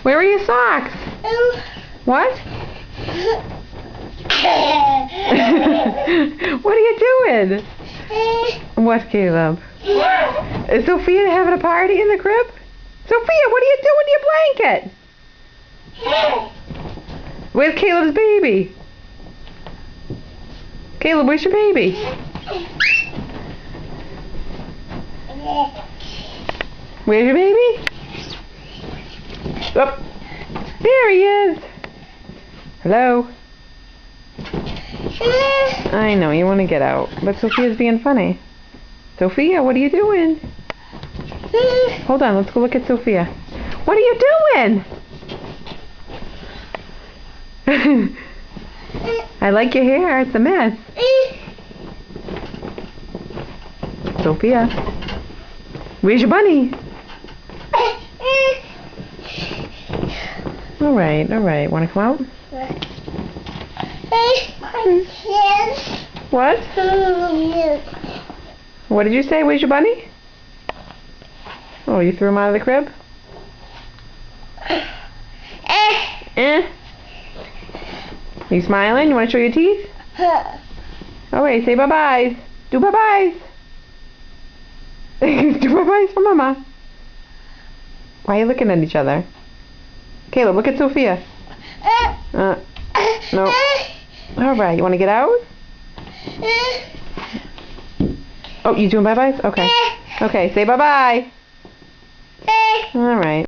Where are your socks? What? What are you doing? What, Caleb? Is Sophia having a party in the crib? Sophia, what are you doing to your blanket? Where's Caleb's baby? Caleb, where's your baby? Where's your baby? Oh, there he is. Hello? I know, you want to get out, but Sophia's being funny. Sophia, what are you doing? Hold on, let's go look at Sophia. What are you doing? I like your hair, it's a mess. Sophia, where's your bunny? Alright, wanna come out? What? What did you say? Where's your bunny? Oh, you threw him out of the crib? You smiling? You want to show your teeth? Alright, say bye-byes. Do bye-byes. Do bye-byes for Mama. Why are you looking at each other? Caleb, look at Sophia. No. Alright, you want to get out? Oh, you doing bye-byes? Okay. Okay, say bye-bye. Alright.